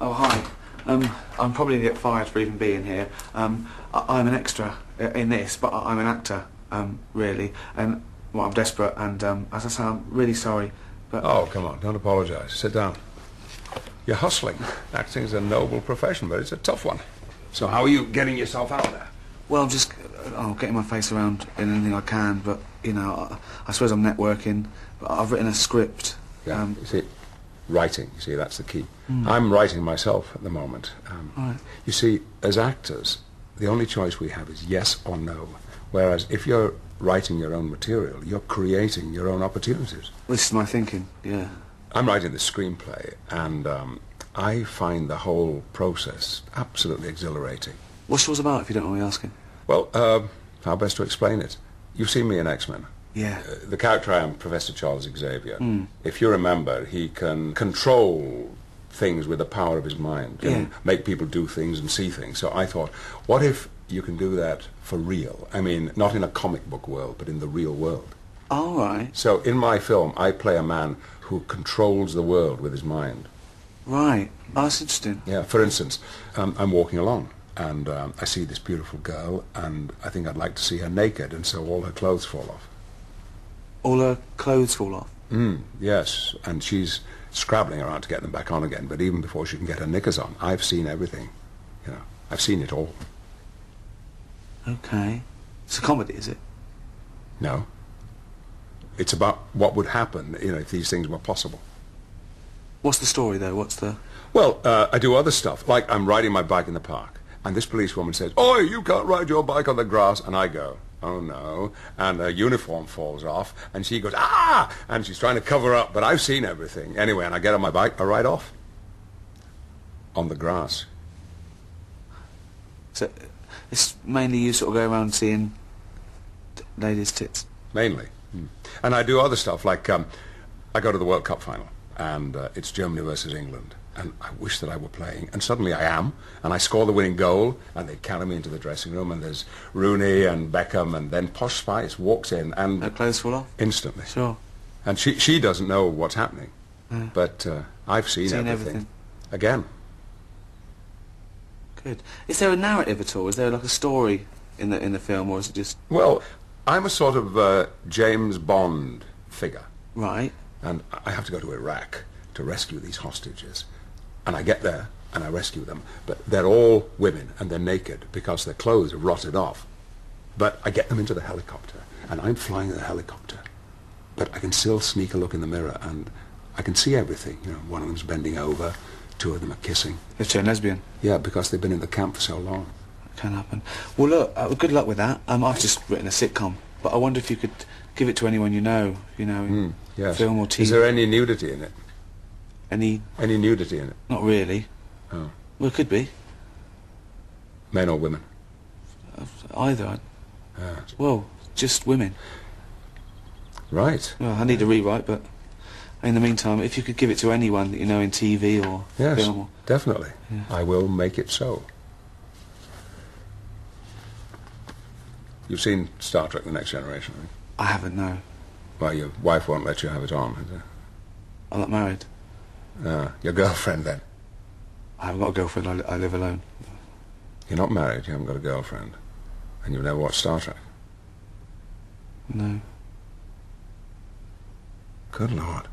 Oh, hi. I'm probably going to get fired for even being here. I'm an extra in this, but I'm an actor, really. And, well, I'm desperate, and, as I say, I'm really sorry, but... Oh, come on, don't apologise. Sit down. You're hustling. Acting's a noble profession, but it's a tough one. So how are you getting yourself out there? Well, I'm just getting my face around in anything I can, but, you know, I suppose I'm networking, but I've written a script. Yeah, you see, writing, you see, that's the key. I'm writing myself at the moment. Right. You see, as actors, the only choice we have is yes or no. Whereas if you're writing your own material, you're creating your own opportunities. This is my thinking, yeah. I'm writing the screenplay, and I find the whole process absolutely exhilarating. What's yours about, if you don't mind me asking? Well, how best to explain it? You've seen me in X-Men. Yeah. The character I am, Professor Charles Xavier. If you remember, he can control things with the power of his mind, can make people do things and see things. So I thought, what if you can do that for real? I mean, not in a comic book world, but in the real world. All right. So in my film, I play a man who controls the world with his mind. Right. Oh, that's interesting. Yeah, for instance, I'm walking along, and I see this beautiful girl, and I think I'd like to see her naked, and so all her clothes fall off. All her clothes fall off? Yes, and she's scrabbling around to get them back on again, but even before she can get her knickers on, I've seen everything. You know, I've seen it all. Okay. It's a comedy, is it? No. It's about what would happen, you know, if these things were possible. What's the story, though? What's the... Well, I do other stuff, like I'm riding my bike in the park, and this policewoman says, "Oi, you can't ride your bike on the grass," and I go, "Oh no," and her uniform falls off, and she goes, "Ah!" and she's trying to cover up, but I've seen everything. Anyway, and I get on my bike, I ride off. On the grass. So, it's mainly you sort of go around seeing ladies' tits? Mainly. And I do other stuff, like I go to the World Cup final, and it's Germany versus England, and I wish that I were playing, and suddenly I am, and I score the winning goal, and they carry me into the dressing room, and there's Rooney and Beckham, and then Posh Spice walks in, and... Her clothes fall off? Instantly. Sure. And she doesn't know what's happening, but I've seen everything. Again. Good. Is there a narrative at all? Is there like a story in the film, or is it just... Well, I'm a sort of James Bond figure. Right. And I have to go to Iraq to rescue these hostages. And I get there, and I rescue them. But they're all women, and they're naked, because their clothes have rotted off. But I get them into the helicopter, and I'm flying the helicopter. But I can still sneak a look in the mirror, and I can see everything. You know, one of them's bending over, two of them are kissing. You've turned lesbian? Yeah, because they've been in the camp for so long. That can happen. Well, look, good luck with that. I've just written a sitcom, but I wonder if you could give it to anyone you know, yes. film or TV. Is there any nudity in it? Any nudity in it? Not really. Oh. Well, it could be. Men or women? Either. Well, just women. Right. Well, I need a rewrite, but in the meantime, if you could give it to anyone that you know in TV or yes, film. Or... definitely. Yeah. I will make it so. You've seen Star Trek: The Next Generation, right? I haven't, no. Well, your wife won't let you have it on, is it? I'm not married. Your girlfriend, then? I haven't got a girlfriend, I live alone. You're not married, you haven't got a girlfriend, and you've never watched Star Trek? No. Good Lord.